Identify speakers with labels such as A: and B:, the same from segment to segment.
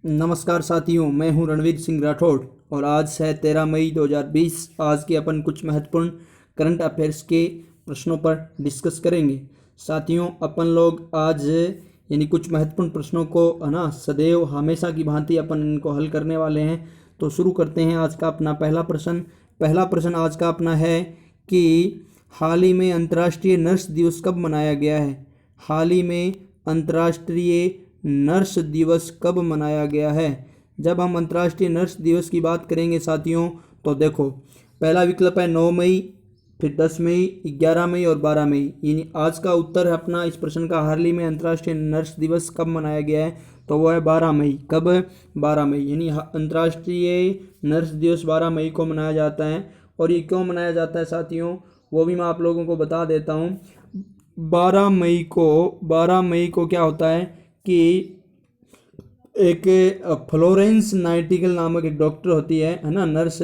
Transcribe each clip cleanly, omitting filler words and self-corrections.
A: नमस्कार साथियों, मैं हूं रणवीर सिंह राठौड़ और आज है 13 मई 2020। आज के अपन कुछ महत्वपूर्ण करंट अफेयर्स के प्रश्नों पर डिस्कस करेंगे। साथियों, अपन लोग आज यानी कुछ महत्वपूर्ण प्रश्नों को सदैव हमेशा की भांति अपन इनको हल करने वाले हैं। तो शुरू करते हैं आज का अपना पहला प्रश्न आज का अपना है कि हाल ही में अंतर्राष्ट्रीय नर्स दिवस कब मनाया गया है। हाल ही में अंतर्राष्ट्रीय नर्स दिवस कब मनाया गया है। जब हम अंतर्राष्ट्रीय नर्स दिवस की बात करेंगे साथियों, तो देखो, पहला विकल्प है 9 मई, फिर 10 मई, 11 मई और 12 मई। यानी आज का उत्तर है अपना इस प्रश्न का, हाल ही में अंतर्राष्ट्रीय नर्स दिवस कब मनाया गया है, तो वो है 12 मई। कब? 12 मई। यानी अंतर्राष्ट्रीय नर्स दिवस 12 मई को मनाया जाता है। और ये क्यों मनाया जाता है साथियों, वो भी मैं आप लोगों को बता देता हूँ। 12 मई को क्या होता है कि एक फ्लोरेंस नाइटिंगेल नामक एक डॉक्टर होती है ना, नर्स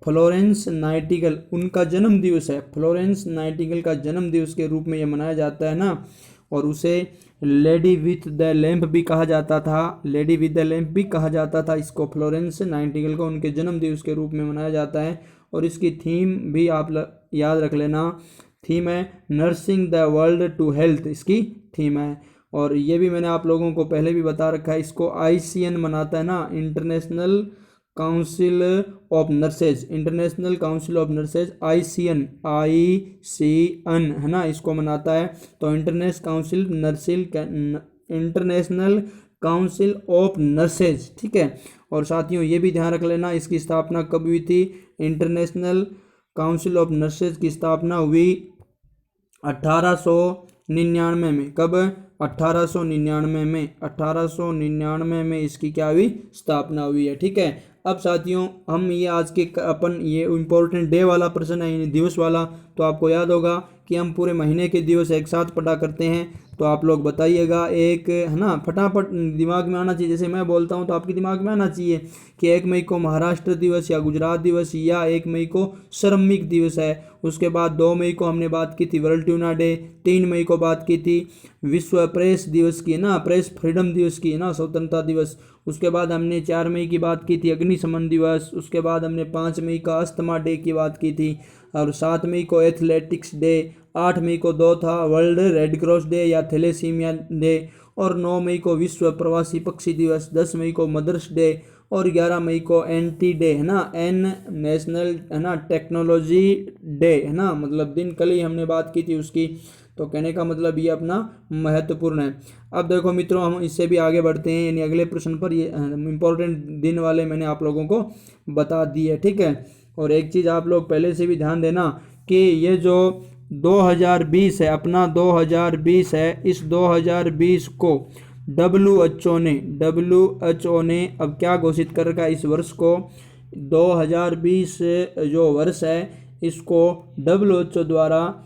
A: फ्लोरेंस नाइटिंगेल, उनका जन्म दिवस है। फ्लोरेंस नाइटिंगेल का जन्म दिवस के रूप में ये मनाया जाता है ना। और उसे लेडी विथ द लैम्प भी कहा जाता था। लेडी विथ द लैम्प भी कहा जाता था इसको, फ्लोरेंस नाइटिंगेल को उनके जन्म दिवस के रूप में मनाया जाता है। और इसकी थीम भी आप याद रख लेना। थीम है nursing the world to health, इसकी थीम है। और ये भी मैंने आप लोगों को पहले भी बता रखा है। इसको ICN मनाता है ना, international council of nurses. International council of nurses ICN है ना, इसको मनाता है। तो इंटरनेशनल काउंसिल ऑफ नर्सेज, ठीक है। और साथियों ये भी ध्यान रख लेना, इसकी स्थापना कब हुई थी। इंटरनेशनल काउंसिल ऑफ नर्सेज की स्थापना हुई 1899 में। कब? 1899 में इसकी क्या हुई, स्थापना हुई है, ठीक है। अब साथियों हम ये आज के अपन ये इम्पोर्टेंट डे वाला प्रश्न है, यानी दिवस वाला, तो आपको याद होगा कि हम पूरे महीने के दिवस एक साथ पढ़ा करते हैं। तो आप लोग बताइएगा, एक है ना, फटाफट दिमाग में आना चाहिए। जैसे मैं बोलता हूँ तो आपके दिमाग में आना चाहिए कि 1 मई को महाराष्ट्र दिवस या गुजरात दिवस, या 1 मई को श्रमिक दिवस है। उसके बाद 2 मई को हमने बात की थी वर्ल्ड ट्यूना डे। 3 मई को बात की थी विश्व प्रेस दिवस की ना, प्रेस फ्रीडम दिवस की ना, स्वतंत्रता दिवस। उसके बाद हमने 4 मई की बात की थी अग्निशमन दिवस। उसके बाद हमने 5 मई का अस्थमा डे की बात की थी। और 7 मई को एथलेटिक्स डे। 8 मई को 2 था वर्ल्ड रेड क्रॉस डे या थैलेसीमिया डे। और 9 मई को विश्व प्रवासी पक्षी दिवस। 10 मई को मदर्स डे। और 11 मई को NT डे है ना, नेशनल है ना टेक्नोलॉजी डे है ना, मतलब दिन कल ही हमने बात की थी उसकी। तो कहने का मतलब ये अपना महत्वपूर्ण है। अब देखो मित्रों, हम इससे भी आगे बढ़ते हैं, यानी अगले प्रश्न पर। ये इम्पोर्टेंट दिन वाले मैंने आप लोगों को बता दिए, ठीक है। और एक चीज़ आप लोग पहले से भी ध्यान देना कि ये जो 2020 है अपना, 2020 है, इस 2020 को WHO ने अब क्या घोषित कर रखा है इस वर्ष को। 2020 जो वर्ष है इसको WHO द्वारा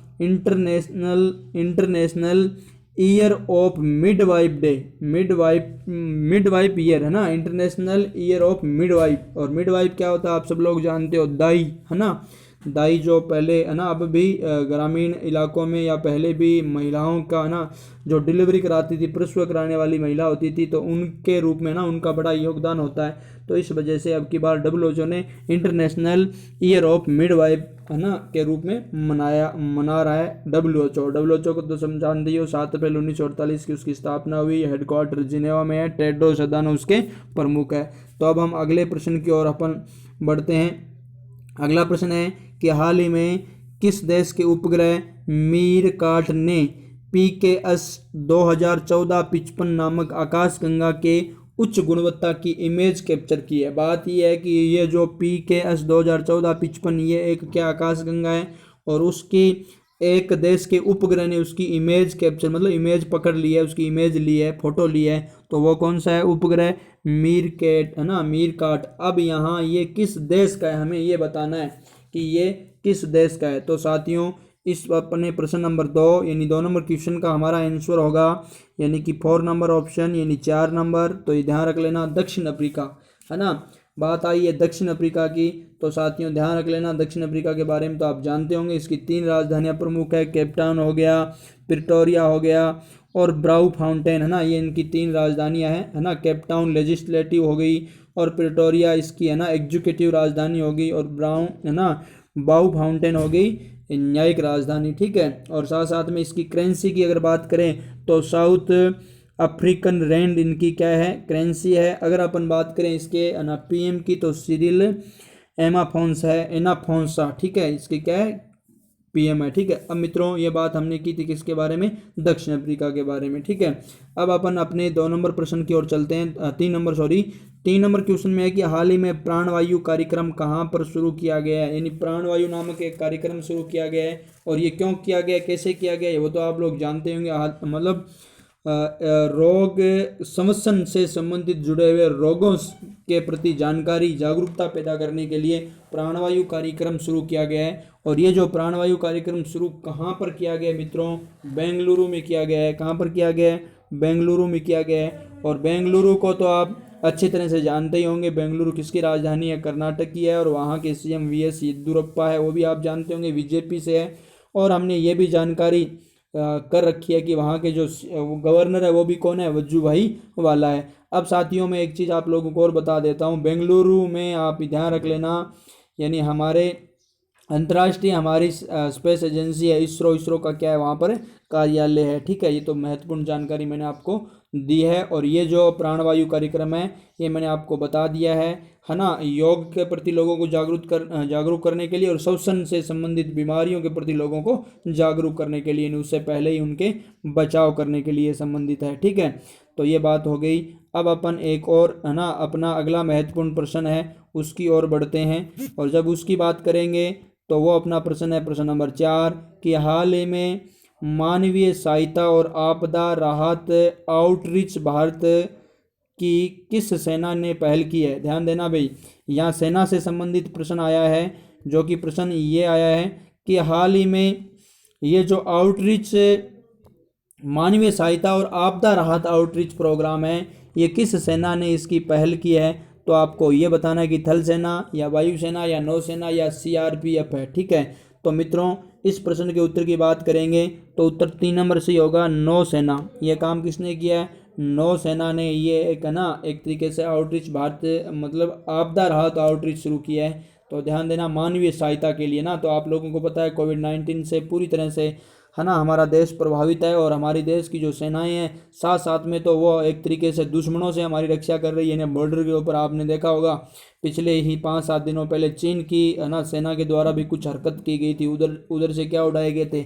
A: international year of midwife day, midwife year है ना, इंटरनेशनल ईयर ऑफ मिडवाइफ। और मिडवाइफ क्या होता है आप सब लोग जानते हो, दाई है ना। दाई जो पहले है ना, अब भी ग्रामीण इलाकों में या पहले भी महिलाओं का ना जो डिलीवरी कराती थी, प्रसव कराने वाली महिला होती थी, तो उनके रूप में ना उनका बड़ा योगदान होता है। तो इस वजह से अब की बार WHO ने इंटरनेशनल ईयर ऑफ मिडवाइफ है ना के रूप में मना रहा है WHO को तो जानते ही हो, 7 अप्रैल 1948 की उसकी स्थापना हुई। हेडक्वार्टर जिनेवा में है। टेड्रोस अधानोम उसके प्रमुख है। तो अब हम अगले प्रश्न की ओर अपन बढ़ते हैं। अगला प्रश्न है कि हाल ही में किस देश के उपग्रह मीरकाट ने PKS 2014-55 नामक आकाशगंगा के उच्च गुणवत्ता की इमेज कैप्चर की है। बात यह है कि ये जो PKS 2014-55 ये एक क्या आकाशगंगा है, और उसकी एक देश के उपग्रह ने उसकी इमेज कैप्चर मतलब इमेज पकड़ ली है, उसकी इमेज ली है, फोटो ली है। तो वो कौन सा है उपग्रह? मीरकैट है ना, मीरकाट। अब यहाँ ये किस देश का है, हमें ये बताना है कि ये किस देश का है। तो साथियों इस अपने प्रश्न नंबर 2 यानी 2 नंबर क्वेश्चन का हमारा आंसर होगा यानी कि 4 नंबर ऑप्शन यानी 4 नंबर। तो ये ध्यान रख लेना, दक्षिण अफ्रीका है ना। बात आई है दक्षिण अफ्रीका की, तो साथियों ध्यान रख लेना दक्षिण अफ्रीका के बारे में तो आप जानते होंगे। इसकी 3 राजधानियां प्रमुख है, केप टाउन हो गया, प्रिटोरिया हो गया, और ब्राउ फाउंटेन, है ना, ये इनकी 3 राजधानियां हैं, है ना। केप टाउन लेजिस्लेटिव हो गई, और प्रिटोरिया इसकी, है ना, एग्जीक्यूटिव राजधानी हो गई, और ब्राउन, है ना, बाउ फाउंटेन हो गई न्यायिक राजधानी, ठीक है। और साथ साथ में इसकी करेंसी की अगर बात करें तो साउथ अफ्रीकन रैंड इनकी क्या है, करेंसी है। अगर अपन बात करें इसके ना पीएम की तो सिरिल एनाफोंसा, ठीक है, इसकी क्या है, पीएम है, ठीक है। अब मित्रों ये बात हमने की थी किसके बारे में, दक्षिण अफ्रीका के बारे में, ठीक है। अब अपन अपने 2 नंबर प्रश्न की ओर चलते हैं, 3 नंबर, सॉरी 3 नंबर क्वेश्चन में है कि हाल ही में प्राणवायु कार्यक्रम कहाँ पर शुरू किया गया है, यानी प्राणवायु नामक एक कार्यक्रम शुरू किया गया है, और ये क्यों किया गया, कैसे किया गया है, वो तो आप लोग जानते होंगे। मतलब रोग संवसन से संबंधित जुड़े हुए रोगों के प्रति जानकारी जागरूकता पैदा करने के लिए प्राणवायु कार्यक्रम शुरू किया गया है। और ये जो प्राणवायु कार्यक्रम शुरू कहाँ पर किया गया है मित्रों, बेंगलुरु में किया गया है। कहाँ पर किया गया है, बेंगलुरु में किया गया है। और बेंगलुरु को तो आप अच्छी तरह से जानते ही होंगे, बेंगलुरु किसकी राजधानी है, कर्नाटक की है, और वहाँ के सीएम वीएस येदियुरप्पा है, वो भी आप जानते होंगे बीजेपी से है। और हमने ये भी जानकारी कर रखी है कि वहाँ के जो गवर्नर है वो भी कौन है, वजुभाई वाला है। अब साथियों में एक चीज़ आप लोगों को और बता देता हूँ, बेंगलुरु में आप ध्यान रख लेना, यानी हमारे अंतर्राष्ट्रीय हमारी स्पेस एजेंसी है इसरो का क्या है, वहाँ पर कार्यालय है, ठीक है। ये तो महत्वपूर्ण जानकारी मैंने आपको दी है। और ये जो प्राणवायु कार्यक्रम है ये मैंने आपको बता दिया है ना, योग के प्रति लोगों को जागरूक करने के लिए, और श्वसन से संबंधित बीमारियों के प्रति लोगों को जागरूक करने के लिए, उससे पहले ही उनके बचाव करने के लिए संबंधित है, ठीक है। तो ये बात हो गई। अब अपन एक और, है ना, अपना अगला महत्वपूर्ण प्रश्न है उसकी ओर बढ़ते हैं। और जब उसकी बात करेंगे तो वो अपना प्रश्न है प्रश्न नंबर 4 कि हाल ही में मानवीय सहायता और आपदा राहत आउटरीच भारत की किस सेना ने पहल की है। ध्यान देना भाई, यहाँ सेना से संबंधित प्रश्न आया है, जो कि प्रश्न ये आया है कि हाल ही में ये जो आउटरीच मानवीय सहायता और आपदा राहत आउटरीच प्रोग्राम है, ये किस सेना ने इसकी पहल की है। तो आपको ये बताना है कि थल सेना या वायुसेना या नौसेना या सीआरपीएफ है, ठीक है। तो मित्रों इस प्रश्न के उत्तर की बात करेंगे तो उत्तर 3 नंबर से होगा, नौसेना। ये काम किसने किया है, नौसेना ने ये एक, है ना, एक तरीके से आउटरीच भारत मतलब आपदा राहत आउटरीच शुरू किया है। तो ध्यान देना मानवीय सहायता के लिए ना। तो आप लोगों को पता है कोविड-19 से पूरी तरह से, है ना, हमारा देश प्रभावित है, और हमारी देश की जो सेनाएं हैं साथ साथ में तो वो एक तरीके से दुश्मनों से हमारी रक्षा कर रही है। बॉर्डर के ऊपर आपने देखा होगा पिछले ही 5-7 दिनों पहले चीन की, है ना, सेना के द्वारा भी कुछ हरकत की गई थी, उधर से क्या उड़ाए गए थे,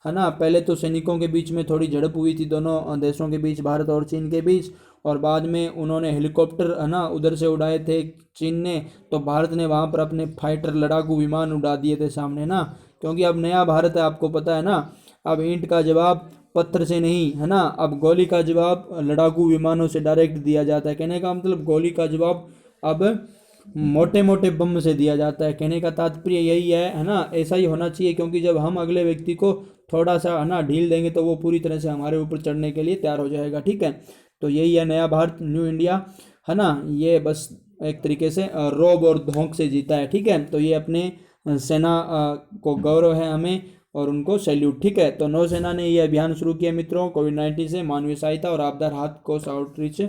A: है ना। पहले तो सैनिकों के बीच में थोड़ी झड़प हुई थी दोनों देशों के बीच, भारत और चीन के बीच, और बाद में उन्होंने हेलीकॉप्टर, है ना, उधर से उड़ाए थे चीन ने, तो भारत ने वहाँ पर अपने फाइटर लड़ाकू विमान उड़ा दिए थे सामने ना। क्योंकि अब नया भारत है, आपको पता है ना, अब ईंट का जवाब पत्थर से नहीं, है ना, अब गोली का जवाब लड़ाकू विमानों से डायरेक्ट दिया जाता है। कहने का मतलब गोली का जवाब अब मोटे मोटे बम से दिया जाता है। कहने का तात्पर्य यही है ना, ऐसा ही होना चाहिए, क्योंकि जब हम अगले व्यक्ति को थोड़ा सा, है ना, ढील देंगे तो वो पूरी तरह से हमारे ऊपर चढ़ने के लिए तैयार हो जाएगा, ठीक है। तो यही है नया भारत, न्यू इंडिया, है ना। ये बस एक तरीके से रौब और धोंक से जीता है, ठीक है। तो ये अपने सेना को गौरव है हमें, और उनको सैल्यूट, ठीक है। तो नौसेना ने ये अभियान शुरू किया मित्रों, कोविड-19 से मानवीय सहायता और आपदा राहत कोष आउटरीच।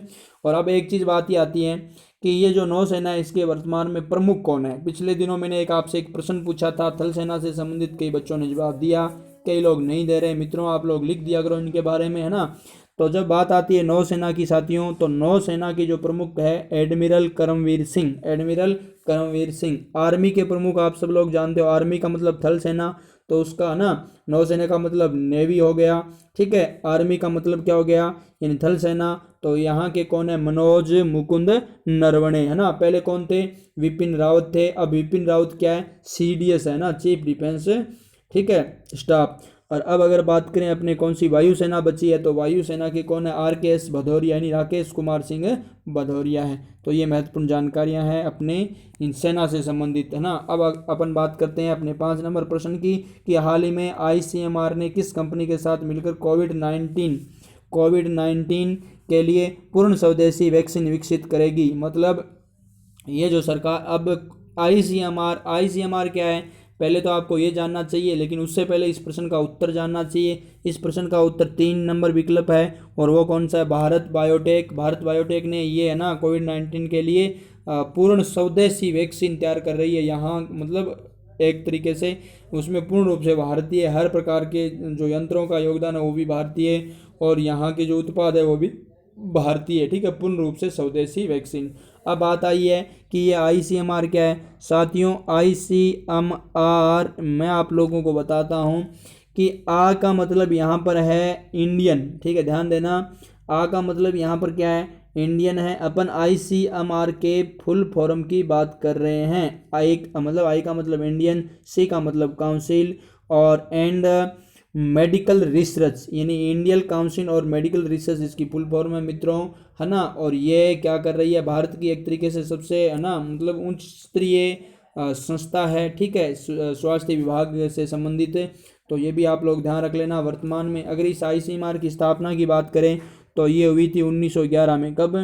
A: और अब एक चीज़ बात ही आती है कि ये जो नौसेना है इसके वर्तमान में प्रमुख कौन है। पिछले दिनों मैंने आपसे एक प्रश्न पूछा था, थल सेना से संबंधित कई बच्चों ने जवाब दिया, कई लोग नहीं दे रहे। मित्रों आप लोग लिख दिया करो इनके बारे में, है ना। तो जब बात आती है नौसेना की साथियों, तो नौसेना की जो प्रमुख है admiral Karambir Singh, admiral Karambir Singh. Army के प्रमुख आप सब लोग जानते हो, आर्मी का मतलब थल सेना, तो उसका ना नौसेना का मतलब नेवी हो गया, ठीक है। आर्मी का मतलब क्या हो गया, यानी थल सेना। तो यहाँ के कौन है, मनोज मुकुंद नरवणे, है ना। पहले कौन थे, विपिन रावत थे। अब विपिन रावत क्या है, सीडीएस है ना, चीफ डिफेंस, ठीक है, स्टाफ। और अब अगर बात करें अपने कौन सी वायुसेना बची है, तो वायुसेना के कौन है, आरकेएस भदौरिया, यानी राकेश कुमार सिंह भदौरिया है। तो ये महत्वपूर्ण जानकारियां हैं अपने इन सेना से संबंधित, है ना। अब अपन बात करते हैं अपने 5 नंबर प्रश्न की कि हाल ही में आईसीएमआर ने किस कंपनी के साथ मिलकर कोविड-19 के लिए पूर्ण स्वदेशी वैक्सीन विकसित करेगी। मतलब ये जो सरकार अब आईसीएमआर क्या है, पहले तो आपको ये जानना चाहिए, लेकिन उससे पहले इस प्रश्न का उत्तर जानना चाहिए। इस प्रश्न का उत्तर 3 नंबर विकल्प है, और वो कौन सा है? भारत बायोटेक। भारत बायोटेक ने ये है ना कोविड-19 के लिए पूर्ण स्वदेशी वैक्सीन तैयार कर रही है। यहाँ मतलब एक तरीके से उसमें पूर्ण रूप से भारतीय, हर प्रकार के जो यंत्रों का योगदान है वो भी भारतीय, और यहाँ के जो उत्पाद है वो भी भारतीय, ठीक है, पूर्ण रूप से स्वदेशी वैक्सीन। अब बात आई है कि ये ICMR क्या है। साथियों, ICMR मैं आप लोगों को बताता हूँ कि आ का मतलब यहाँ पर है इंडियन, ठीक है, ध्यान देना। आ का मतलब यहाँ पर क्या है? इंडियन है। अपन ICMR के फुल फॉर्म की बात कर रहे हैं। आई का मतलब इंडियन, सी का मतलब काउंसिल, और एंड मेडिकल रिसर्च, यानी इंडियन काउंसिल और मेडिकल रिसर्च इसकी फुल फॉर्म है मित्रों, है ना। और ये क्या कर रही है? भारत की एक तरीके से सबसे, है ना, मतलब उच्च स्तरीय संस्था है, ठीक है, स्वास्थ्य विभाग से संबंधित है। तो ये भी आप लोग ध्यान रख लेना। वर्तमान में अगर इस ICMR की स्थापना की बात करें तो ये हुई थी 1911 में। कब?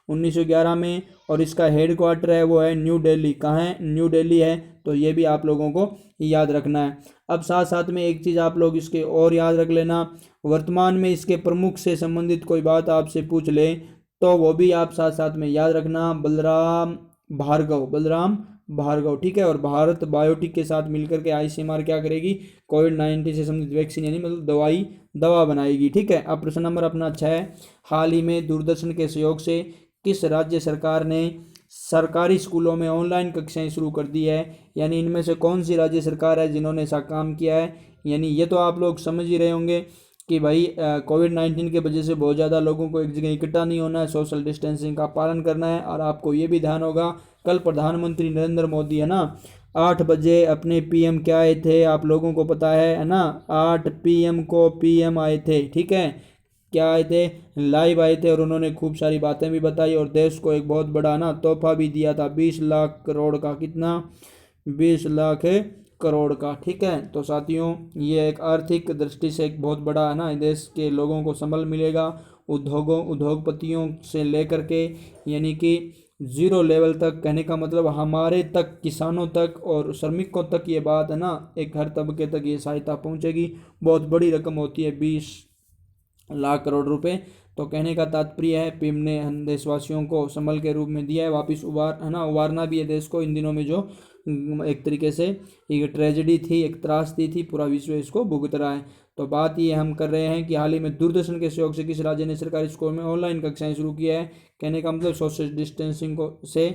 A: 1911 में। और इसका हेड क्वार्टर है वो है न्यू दिल्ली। कहाँ है? न्यू दिल्ली है। तो ये भी आप लोगों को याद रखना है। अब साथ साथ में एक चीज़ आप लोग इसके और याद रख लेना, वर्तमान में इसके प्रमुख से संबंधित कोई बात आपसे पूछ ले तो वो भी आप साथ साथ में याद रखना। बलराम भार्गव, बलराम भार्गव, ठीक है। और भारत बायोटेक के साथ मिलकर के ICMR क्या करेगी? कोविड-19 से संबंधित वैक्सीन, यानी मतलब दवा बनाएगी, ठीक है। अब प्रश्न नंबर अपना 6, हाल ही में दूरदर्शन के सहयोग से किस राज्य सरकार ने सरकारी स्कूलों में ऑनलाइन कक्षाएं शुरू कर दी है? यानी इनमें से कौन सी राज्य सरकार है जिन्होंने ऐसा काम किया है? यानी ये तो आप लोग समझ ही रहे होंगे कि भाई कोविड-19 के वजह से बहुत ज़्यादा लोगों को एक जगह इकट्ठा नहीं होना है, सोशल डिस्टेंसिंग का पालन करना है। और आपको ये भी ध्यान होगा, कल प्रधानमंत्री नरेंद्र मोदी, है ना, 8 बजे अपने PM क्या आए थे? आप लोगों को पता है ना, 8 PM को PM आए थे, ठीक है। क्या आए थे? लाइव आए थे, और उन्होंने खूब सारी बातें भी बताई और देश को एक बहुत बड़ा ना तोहफा भी दिया था, 20 लाख करोड़ का। कितना? 20 लाख करोड़ का, ठीक है। तो साथियों, ये एक आर्थिक दृष्टि से एक बहुत बड़ा, है ना, देश के लोगों को संबल मिलेगा। उद्योगपतियों से लेकर के, यानी कि जीरो लेवल तक, कहने का मतलब हमारे तक, किसानों तक और श्रमिकों तक ये बात, है ना, एक हर तबके तक ये सहायता पहुंचेगी। बहुत बड़ी रकम होती है 20 लाख करोड़ रुपए। तो कहने का तात्पर्य है पीएम ने हम देशवासियों को संबल के रूप में दिया है, वापस उबारना भी है देश को इन दिनों में जो एक तरीके से एक ट्रेजेडी थी, एक त्रासदी थी, पूरा विश्व इसको भुगत रहा है। तो बात ये हम कर रहे हैं कि हाल ही में दूरदर्शन के सहयोग से किस राज्य ने सरकारी स्कूल में ऑनलाइन कक्षाएं शुरू किया है? कहने का मतलब सोशल डिस्टेंसिंग को से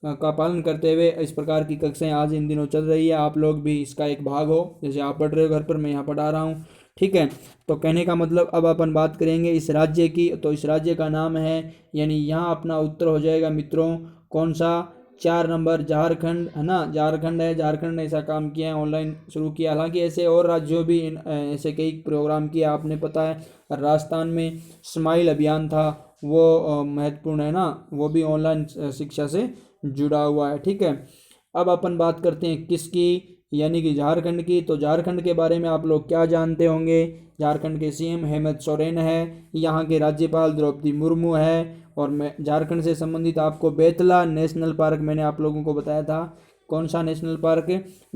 A: का पालन करते हुए इस प्रकार की कक्षाएं आज इन दिनों चल रही है। आप लोग भी इसका एक भाग हो, जैसे आप पढ़ रहे हो घर पर, मैं यहाँ पढ़ा रहा हूँ, ठीक है। तो कहने का मतलब अब अपन बात करेंगे इस राज्य की, तो इस राज्य का नाम है, यानी यहाँ अपना उत्तर हो जाएगा मित्रों कौन सा? 4 नंबर झारखंड, है ना, झारखंड है। झारखंड ने ऐसा काम किया है, ऑनलाइन शुरू किया। हालांकि ऐसे और राज्यों भी ऐसे कई प्रोग्राम किया, आपने पता है राजस्थान में स्माइल अभियान था, वो महत्वपूर्ण है ना, वो भी ऑनलाइन शिक्षा से जुड़ा हुआ है, ठीक है। अब अपन बात करते हैं किसकी? यानी कि झारखंड की। तो झारखंड के बारे में आप लोग क्या जानते होंगे? झारखंड के CM हेमंत सोरेन है, यहाँ के राज्यपाल द्रौपदी मुर्मू है। और मैं झारखंड से संबंधित आपको बेतला नेशनल पार्क मैंने आप लोगों को बताया था। कौन सा national park?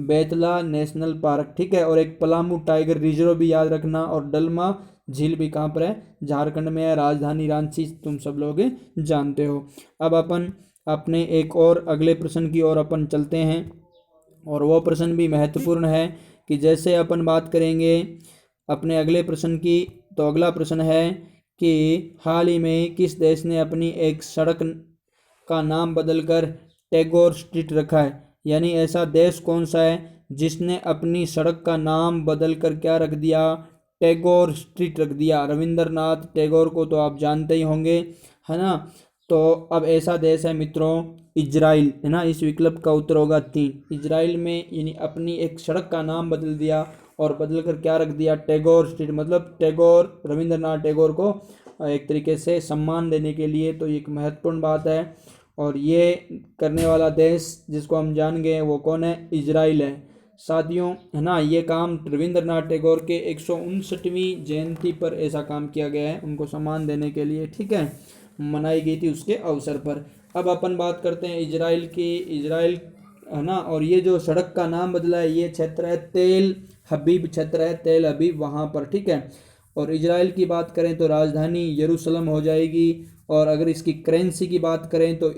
A: Betla national park, ठीक है। और एक पलामू टाइगर रिजर्व भी याद रखना। और डलमा झील भी कहाँ पर है? झारखंड में है। राजधानी रांची तुम सब लोग जानते हो। अब अपन अपने एक और अगले प्रश्न की ओर अपन चलते हैं, और वो प्रश्न भी महत्वपूर्ण है कि जैसे अपन बात करेंगे अपने अगले प्रश्न की, तो अगला प्रश्न है कि हाल ही में किस देश ने अपनी एक सड़क का नाम बदलकर टैगोर स्ट्रीट रखा है? यानी ऐसा देश कौन सा है जिसने अपनी सड़क का नाम बदलकर क्या रख दिया? टैगोर स्ट्रीट रख दिया। रविंद्रनाथ टैगोर को तो आप जानते ही होंगे, है ना। तो अब ऐसा देश है मित्रों इजराइल, है ना। इस विकल्प का उत्तर होगा 3। इजराइल में यानी अपनी एक सड़क का नाम बदल दिया, और बदल कर क्या रख दिया? टैगोर स्ट्रीट। मतलब टैगोर, रविंद्रनाथ टैगोर को एक तरीके से सम्मान देने के लिए। तो एक महत्वपूर्ण बात है, और ये करने वाला देश जिसको हम जान गए वो कौन है? इजराइल है साथियों, है ना। ये काम रविंद्रनाथ टैगोर के 159वीं जयंती पर ऐसा काम किया गया है, उनको सम्मान देने के लिए, ठीक है, मनाई गई थी उसके अवसर पर। अब अपन बात करते हैं इजराइल की। इजराइल है ना। और ये जो सड़क का नाम बदला है, ये क्षेत्र है तेल हबीब क्षेत्र है, तेल हबीब वहाँ पर, ठीक है। और इजराइल की बात करें तो राजधानी यरूशलेम हो जाएगी। और अगर इसकी करेंसी की बात करें तो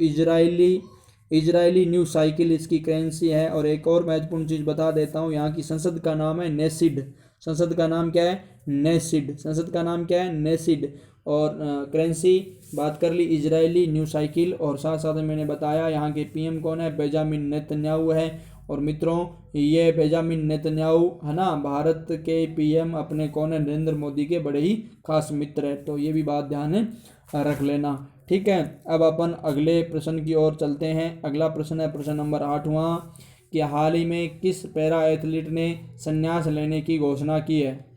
A: इजरायली न्यू साइकिल इसकी करेंसी है। और एक और महत्वपूर्ण चीज़ बता देता हूँ, यहाँ की संसद का नाम है नेसिड। संसद का नाम क्या है? नेसिड। संसद का नाम क्या है? नेसिड। और करेंसी बात कर ली इजरायली न्यू साइकिल। और साथ साथ में मैंने बताया यहाँ के पीएम कौन है? बेंजामिन नेतन्याहू है। और मित्रों ये बेंजामिन नेतन्याहू है ना, भारत के पीएम अपने कौन है? नरेंद्र मोदी के बड़े ही खास मित्र है, तो ये भी बात ध्यान रख लेना, ठीक है। अब अपन अगले प्रश्न की ओर चलते हैं। अगला प्रश्न है प्रश्न नंबर 8वां कि हाल ही में किस पैरा एथलीट ने संन्यास लेने की घोषणा की है?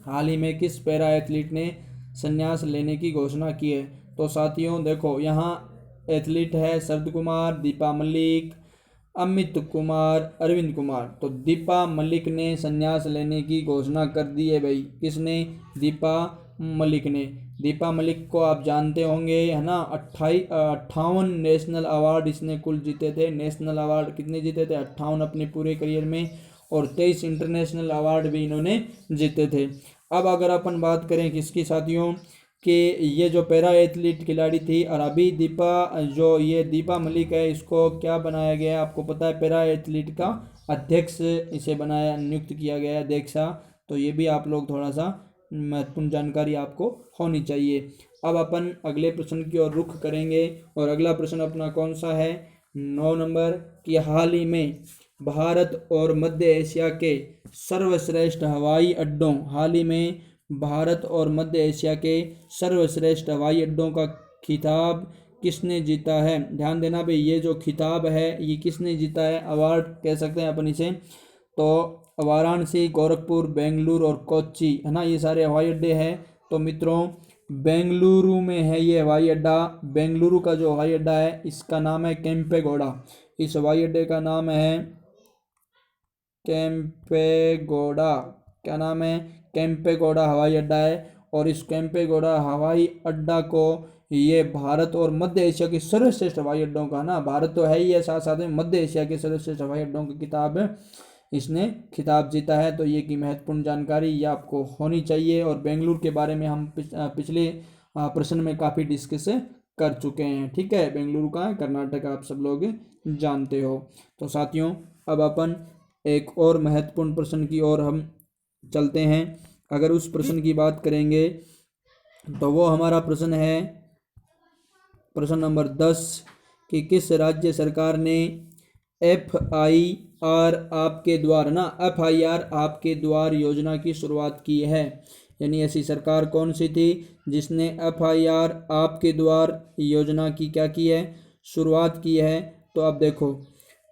A: हाल ही में किस पैरा एथलीट ने संन्यास लेने की घोषणा की है? तो साथियों देखो, यहाँ एथलीट है शरद कुमार, दीपा मलिक, अमित कुमार, अरविंद कुमार। तो दीपा मलिक ने संन्यास लेने की घोषणा कर दी है भाई। किसने? दीपा मलिक ने। दीपा मलिक को आप जानते होंगे है ना, 58 नेशनल अवार्ड इसने कुल जीते थे। नेशनल अवार्ड कितने जीते थे? 58 अपने पूरे करियर में। और 23 इंटरनेशनल अवार्ड भी इन्होंने जीते थे। अब अगर अपन बात करें किसकी साथियों, कि ये जो पैरा एथलीट खिलाड़ी थी, और अभी दीपा मलिक है, इसको क्या बनाया गया है आपको पता है? पैरा एथलीट का अध्यक्ष इसे नियुक्त किया गया है, अध्यक्षा। तो ये भी आप लोग थोड़ा सा महत्वपूर्ण जानकारी आपको होनी चाहिए। अब अपन अगले प्रश्न की ओर रुख करेंगे। और अगला प्रश्न अपना कौन सा है? 9 नंबर कि हाल ही में भारत और मध्य एशिया के सर्वश्रेष्ठ हवाई अड्डों हाल ही में भारत और मध्य एशिया के सर्वश्रेष्ठ हवाई अड्डों का खिताब किसने जीता है? ध्यान देना भाई, ये जो खिताब है ये किसने जीता है? अवार्ड कह सकते हैं अपन इसे। तो वाराणसी, गोरखपुर, बेंगलुरु और कोच्चि है ना, ये सारे हवाई अड्डे हैं। तो मित्रों बेंगलुरु में है ये हवाई अड्डा। बेंगलुरु का जो हवाई अड्डा है इसका नाम है केम्पेगौड़ा। इस हवाई अड्डे का नाम है केम्पेगौड़ा। क्या नाम है? केम्पेगौड़ा हवाई अड्डा है। और इस केम्पेगौड़ा हवाई अड्डा को ये भारत और मध्य एशिया के सर्वश्रेष्ठ हवाई अड्डों का ना, भारत तो है ही है, साथ साथ में मध्य एशिया के सर्वश्रेष्ठ हवाई अड्डों का इसने खिताब जीता है। तो ये की महत्वपूर्ण जानकारी ये आपको होनी चाहिए। और बेंगलुरु के बारे में हम पिछले प्रश्न में काफ़ी डिस्कस कर चुके हैं, ठीक है। बेंगलुरु का है, कर्नाटक, आप सब लोग जानते हो। तो साथियों अब अपन एक और महत्वपूर्ण प्रश्न की ओर हम चलते हैं। अगर उस प्रश्न की बात करेंगे तो वो हमारा प्रश्न है प्रश्न नंबर 10 कि किस राज्य सरकार ने FIR आपके द्वार योजना की शुरुआत की है? यानी ऐसी सरकार कौन सी थी जिसने FIR आपके द्वार योजना की क्या की है? शुरुआत की है। तो अब देखो,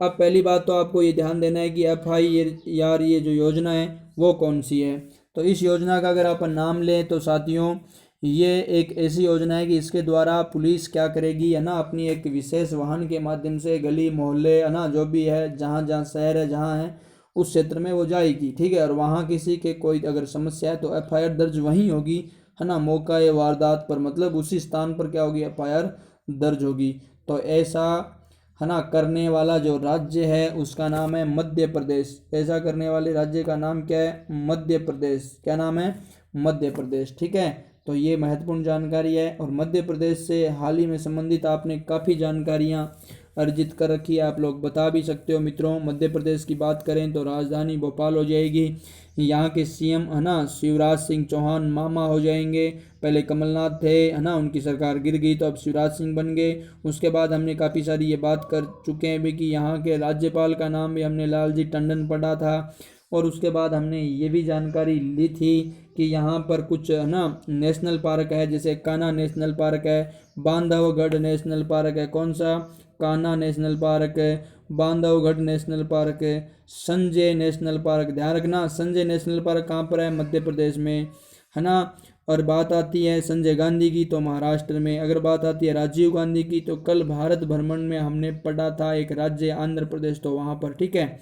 A: अब पहली बात तो आपको ये ध्यान देना है कि FIR ये जो योजना है वो कौन सी है। तो इस योजना का अगर अपन नाम लें तो साथियों ये एक ऐसी योजना है कि इसके द्वारा पुलिस क्या करेगी है ना, अपनी एक विशेष वाहन के माध्यम से गली मोहल्ले है ना, जो भी है, जहाँ जहाँ शहर है, जहाँ है उस क्षेत्र में वो जाएगी, ठीक है। और वहाँ किसी के कोई अगर समस्या है तो FIR दर्ज वहीं होगी है ना, मौका या वारदात पर, मतलब उसी स्थान पर क्या होगी? FIR दर्ज होगी। तो ऐसा है ना करने वाला जो राज्य है उसका नाम है मध्य प्रदेश। ऐसा करने वाले राज्य का नाम क्या है? मध्य प्रदेश। क्या नाम है? मध्य प्रदेश, ठीक है। तो ये महत्वपूर्ण जानकारी है। और मध्य प्रदेश से हाल ही में संबंधित आपने काफ़ी जानकारियाँ अर्जित कर रखी है, आप लोग बता भी सकते हो मित्रों। मध्य प्रदेश की बात करें तो राजधानी भोपाल हो जाएगी। यहाँ के CM है ना शिवराज सिंह चौहान मामा हो जाएंगे। पहले कमलनाथ थे है ना, उनकी सरकार गिर गई तो अब शिवराज सिंह बन गए। उसके बाद हमने काफ़ी सारी ये बात कर चुके हैं भी कि यहाँ के राज्यपाल का नाम भी हमने लालजी टंडन पढ़ा था। और उसके बाद हमने ये भी जानकारी ली थी कि यहाँ पर कुछ है ना नेशनल पार्क है, जैसे कान्हा नेशनल पार्क है, बांधवगढ़ नेशनल पार्क है। कौन सा? कान्हा नेशनल पार्क है, बांधवगढ़ नेशनल पार्क है, संजय नेशनल पार्क। ध्यान रखना संजय नेशनल पार्क कहाँ पर है? मध्य प्रदेश में है ना। और बात आती है संजय गांधी की तो महाराष्ट्र में। अगर बात आती है राजीव गांधी की तो कल भारत भ्रमण में हमने पढ़ा था एक राज्य आंध्र प्रदेश, तो वहाँ पर, ठीक है।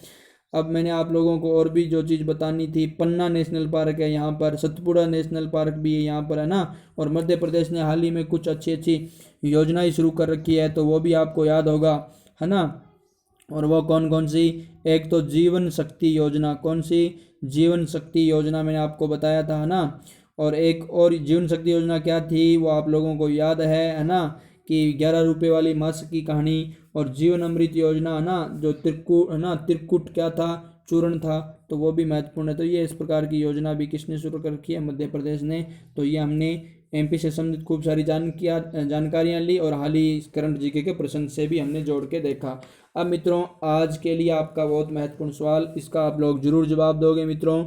A: अब मैंने आप लोगों को और भी जो चीज़ बतानी थी, पन्ना नेशनल पार्क है यहाँ पर, सतपुड़ा नेशनल पार्क भी है यहाँ पर है ना। और मध्य प्रदेश ने हाल ही में कुछ अच्छी अच्छी योजनाएं शुरू कर रखी है तो वो भी आपको याद होगा है ना। और वो कौन कौन सी? एक तो जीवन शक्ति योजना, कौन सी? जीवन शक्ति योजना मैंने आपको बताया था, है ना। और एक और जीवन शक्ति योजना क्या थी वो आप लोगों को याद है ना, कि 11 रुपये वाली मास्क की कहानी। और जीवन अमृत योजना, है ना, जो त्रिकुट, है ना, त्रिकुट क्या था? चूर्ण था, तो वो भी महत्वपूर्ण है। तो ये इस प्रकार की योजना भी किसने शुरू कर रखी है? मध्य प्रदेश ने। तो ये हमने एमपी से संबंधित खूब सारी जानकारियाँ ली और हाल ही करंट जीके के प्रश्न से भी हमने जोड़ के देखा। अब मित्रों, आज के लिए आपका बहुत महत्वपूर्ण सवाल, इसका आप लोग जरूर जवाब दोगे मित्रों।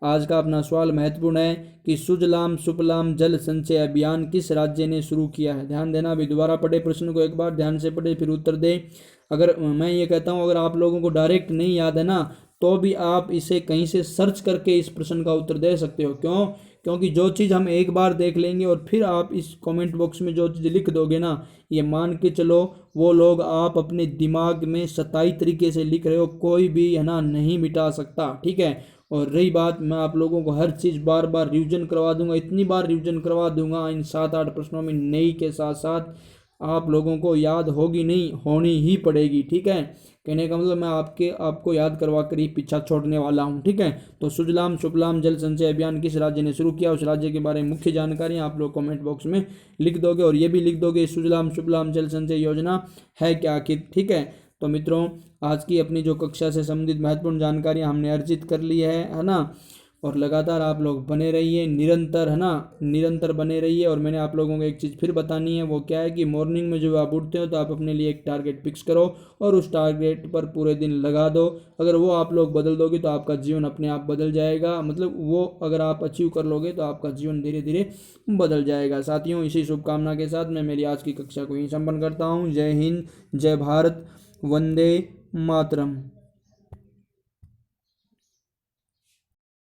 A: आज का अपना सवाल महत्वपूर्ण है कि सुजलाम सुफलाम जल संचय अभियान किस राज्य ने शुरू किया है? ध्यान देना, अभी दोबारा पढ़े प्रश्न को, एक बार ध्यान से पढ़े फिर उत्तर दे। अगर मैं ये कहता हूँ, अगर आप लोगों को डायरेक्ट नहीं याद है ना, तो भी आप इसे कहीं से सर्च करके इस प्रश्न का उत्तर दे सकते हो। क्यों? क्योंकि जो चीज़ हम एक बार देख लेंगे और फिर आप इस कमेंट बॉक्स में जो चीज़ लिख दोगे ना, ये मान के चलो वो लोग आप अपने दिमाग में सताई तरीके से लिख रहे हो, कोई भी, है ना, नहीं मिटा सकता। ठीक है। और रही बात, मैं आप लोगों को हर चीज़ बार बार रिवीजन करवा दूंगा, इतनी बार रिवीजन करवा दूंगा इन 7-8 प्रश्नों में, नई के साथ साथ आप लोगों को याद होगी नहीं, होनी ही पड़ेगी। ठीक है। कहने का मतलब मैं आपको याद करवा कर ही पीछा छोड़ने वाला हूँ। ठीक है। तो सुजलाम सुफलाम जल संचय अभियान किस राज्य ने शुरू किया, उस राज्य के बारे में मुख्य जानकारी आप लोग कमेंट बॉक्स में लिख दोगे। और ये भी लिख दोगे सुजलाम सुफलाम जल संचय योजना है क्या आखिर। ठीक है। तो मित्रों, आज की अपनी जो कक्षा से संबंधित महत्वपूर्ण जानकारी हमने अर्जित कर ली है ना। और लगातार आप लोग बने रहिए, निरंतर, है ना, निरंतर बने रहिए। और मैंने आप लोगों को एक चीज़ फिर बतानी है, वो क्या है कि मॉर्निंग में जब आप उठते हो तो आप अपने लिए एक टारगेट फिक्स करो और उस टारगेट पर पूरे दिन लगा दो। अगर वो आप लोग बदल दोगे तो आपका जीवन अपने आप बदल जाएगा। मतलब वो अगर आप अचीव कर लोगे तो आपका जीवन धीरे धीरे बदल जाएगा। साथियों, इसी शुभकामना के साथ मैं मेरी आज की कक्षा को यहीं संपन्न करता हूँ। जय हिंद, जय भारत, वंदे मातरम।